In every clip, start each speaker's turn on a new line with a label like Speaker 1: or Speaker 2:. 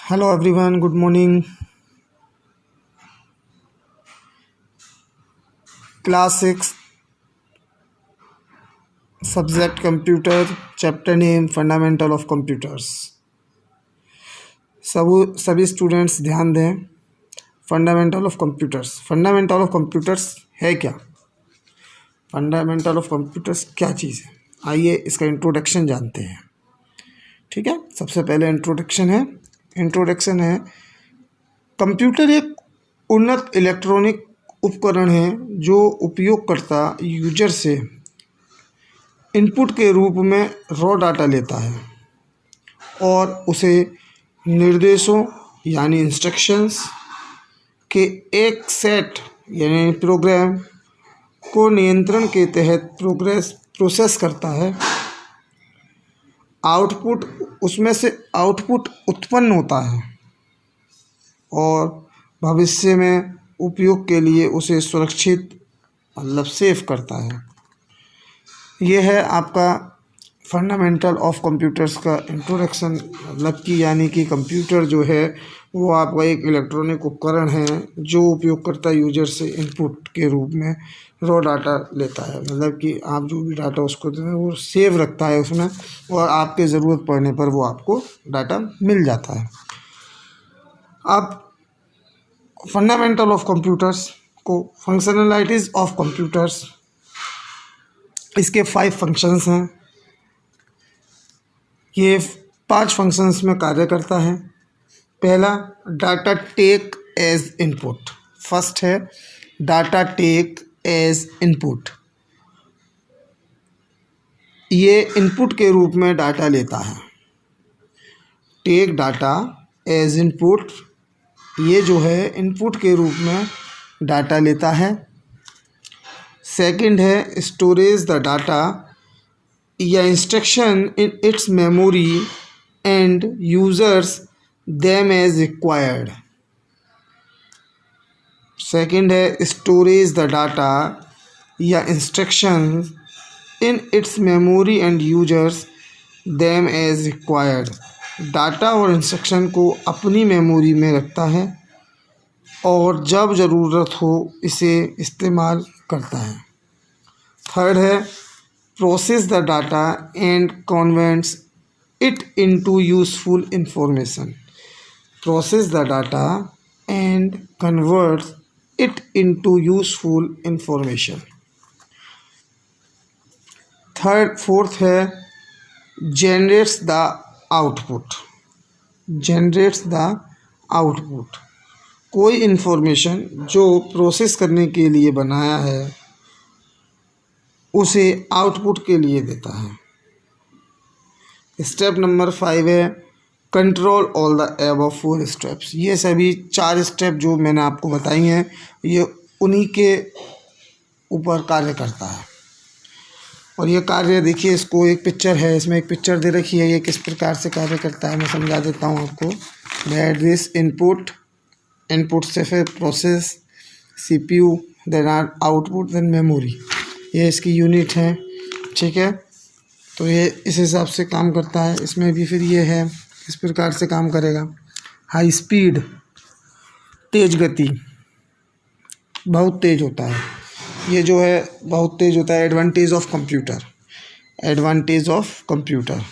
Speaker 1: Hello everyone, good morning. Class 6 Subject Computer, Chapter Name Fundamental of Computers. सभी students ध्यान दें। Fundamental of computers. Fundamental of computers है क्या? Fundamental of computers क्या चीज़ है? आइए इसका इंट्रोडक्शन जानते हैं। ठीक है, सबसे पहले इंट्रोडक्शन है कंप्यूटर एक उन्नत इलेक्ट्रॉनिक उपकरण है जो उपयोगकर्ता यूजर से इनपुट के रूप में रॉ डाटा लेता है और उसे निर्देशों यानी इंस्ट्रक्शंस के एक सेट यानी प्रोग्राम को नियंत्रण के तहत प्रोसेस करता है। उसमें से आउटपुट उत्पन्न होता है और भविष्य में उपयोग के लिए उसे सुरक्षित सेव करता है। यह है आपका फंडामेंटल ऑफ कंप्यूटर्स का इंट्रोडक्शन। यानी कि कंप्यूटर जो है वो आपका एक इलेक्ट्रॉनिक उपकरण है जो उपयोगकर्ता यूजर से इनपुट के रूप में रॉ डाटा लेता है। कि आप जो भी डाटा उसको दें वो सेव रखता है उसमें, और आपके ज़रूरत पड़ने पर वो आपको डाटा मिल जाता है। अब फंडामेंटल ऑफ कंप्यूटर्स को फंक्शनैलिटीज़ ऑफ कंप्यूटर्स, इसके 5 फंक्शंस हैं। ये 5 फंक्शंस में कार्य करता है। पहला, data take as input. First है डाटा टेक एज इनपुट। ये इनपुट के रूप में डाटा लेता है। टेक डाटा एज इनपुट, ये जो है इनपुट के रूप में डाटा लेता है। सेकंड है स्टोरेज द डाटा या instruction in its memory and यूजर्स देम एज रिक्वायर्ड। सेकंड है स्टोरेज द डाटा या instruction in its memory and यूजर्स देम एज रिक्वायर्ड। डाटा और इंस्ट्रक्शन को अपनी मेमोरी में रखता है और जब ज़रूरत हो इसे इस्तेमाल करता है। थर्ड है process the data and converts it into useful information. Process the data and converts it into useful information. Fourth है generates the output. Generates the output, कोई इन्फॉर्मेशन जो प्रोसेस करने के लिए बनाया है उसे आउटपुट के लिए देता है। स्टेप नंबर 5 है control all the above 4 steps. ये सभी 4 स्टेप जो मैंने आपको बताई हैं ये उन्हीं के ऊपर कार्य करता है। और ये कार्य देखिए, इसको एक पिक्चर है, इसमें एक पिक्चर दे रखी है, ये किस प्रकार से कार्य करता है मैं समझा देता हूँ आपको। दैट दिस इनपुट से फिर process, CPU, then output, then memory. ये इसकी यूनिट है। ठीक है, तो ये इस हिसाब से काम करता है। इसमें भी फिर ये है, इस प्रकार से काम करेगा। हाई स्पीड, तेज़ गति, बहुत तेज़ होता है। ये जो है बहुत तेज़ होता है। Advantage of computer. Advantage of computer,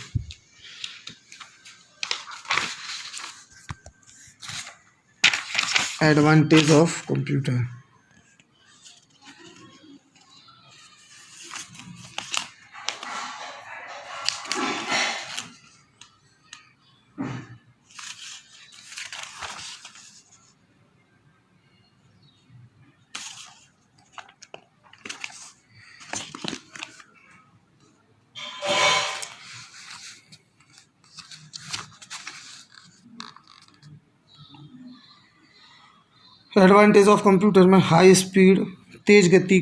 Speaker 1: advantage of computer. Advantage of computer में हाई स्पीड, तेज़ गति,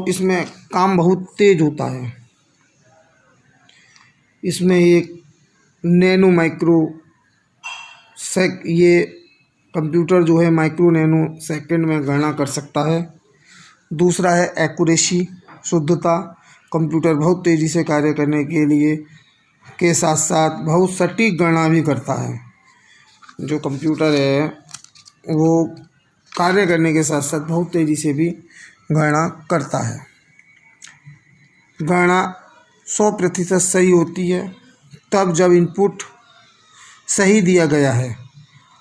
Speaker 1: इसमें काम बहुत तेज़ होता है। इसमें एक नैनो माइक्रो ये कंप्यूटर जो है माइक्रो नैनो सेकंड में गणना कर सकता है। दूसरा है एक्यूरेसी, शुद्धता। कंप्यूटर बहुत तेज़ी से कार्य करने के लिए के साथ साथ बहुत सटीक गणना भी करता है। जो कंप्यूटर है वो कार्य करने के साथ साथ बहुत तेज़ी से भी गणना करता है। गणना 100% सही होती है तब जब इनपुट सही दिया गया है।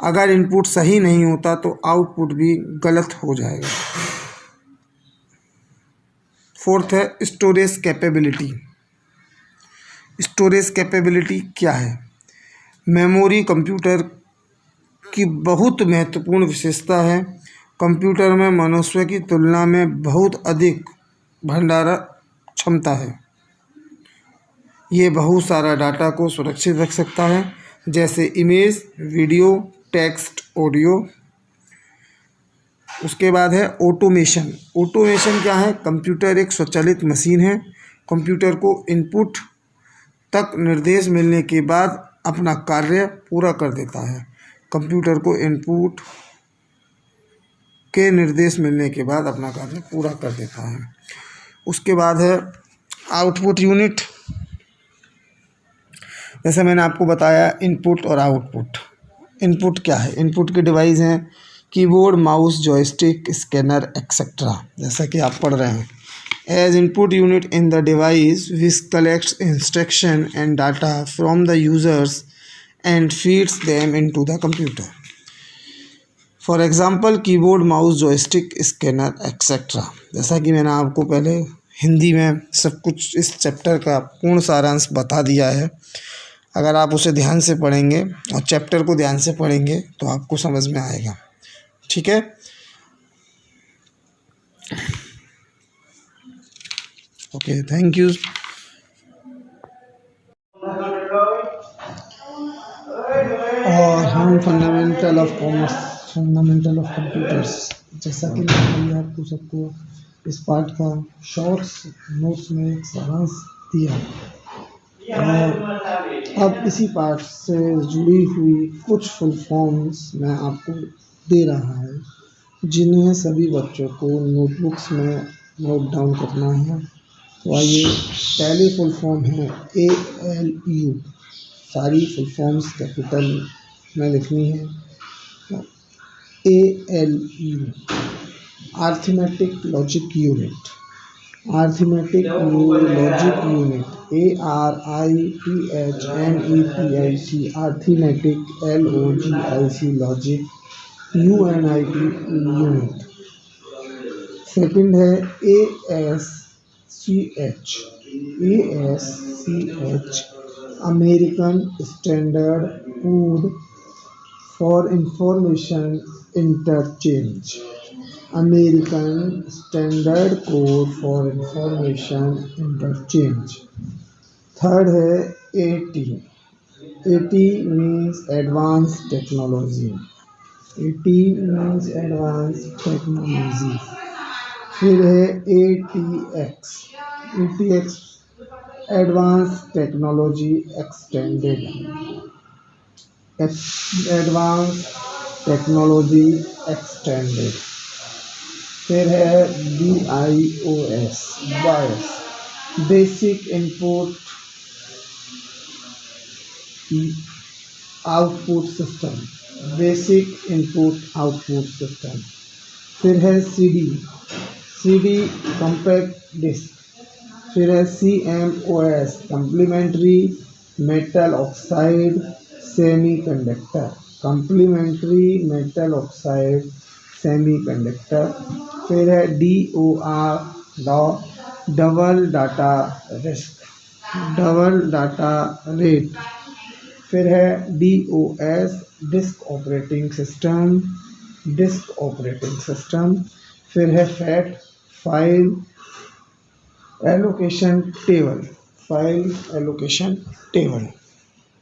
Speaker 1: अगर इनपुट सही नहीं होता तो आउटपुट भी गलत हो जाएगा। फोर्थ है स्टोरेज कैपेबिलिटी। स्टोरेज कैपेबिलिटी क्या है? मेमोरी कंप्यूटर की बहुत महत्वपूर्ण विशेषता है। कंप्यूटर में मनुष्य की तुलना में बहुत अधिक भंडारण क्षमता है। ये बहुत सारा डाटा को सुरक्षित रख सकता है, जैसे इमेज, वीडियो, टेक्स्ट, ऑडियो। उसके बाद है ऑटोमेशन। ऑटोमेशन क्या है? कंप्यूटर एक स्वचालित मशीन है। कंप्यूटर को इनपुट तक निर्देश मिलने के बाद अपना कार्य पूरा कर देता है। कंप्यूटर को इनपुट के निर्देश मिलने के बाद अपना कार्य पूरा कर देता है। उसके बाद है आउटपुट यूनिट। जैसे मैंने आपको बताया इनपुट और आउटपुट। इनपुट क्या है? इनपुट के डिवाइस हैं keyboard, mouse, joystick, scanner etcetera, जैसा कि आप पढ़ रहे हैं। As input unit in the device which collects instruction and data from the users and feeds them into the computer. For example keyboard, mouse, joystick, scanner etcetera. जैसा कि मैंने आपको पहले हिंदी में सब कुछ इस चैप्टर का पूर्ण सारांश बता दिया है। अगर आप उसे ध्यान से पढ़ेंगे और चैप्टर को ध्यान से पढ़ेंगे तो आपको समझ में आएगा। ठीक है, ओके, थैंक यू। और हम fundamental of commerce, fundamental of computers, जैसा कि मैंने आपको सबको इस पार्ट का शॉर्ट्स नोट्स में एक सारांश दिया। और अब इसी पार्ट से जुड़ी हुई कुछ फुल फॉर्म्स मैं आपको दे रहा है, जिन्हें सभी बच्चों को नोटबुक्स में नोट डाउन करना है। तो आइए, पहली फुल फॉर्म है ALU। सारी फुल फॉर्म्स कैपिटल में लिखनी है। ALU arithmetic logic unit. Arithmetic logic unit ARITHMETIC arithmetic LOGIC logic UNIT unit. Second है ASCH American standard code for information interchange. American standard code for information interchange. Third है AT means advance technology. AT means advance technology. फिर है ATX advance technology extended. Advance technology extended. फिर है BIOS basic input output system. Basic input output system. फिर है CD compact disc. फिर है CMOS complementary metal oxide semiconductor. Complementary metal oxide semiconductor. फिर है DOR डबल डाटा रेट। फिर है DOS डिस्क ऑपरेटिंग सिस्टम। फिर है FAT फाइल एलोकेशन टेबल।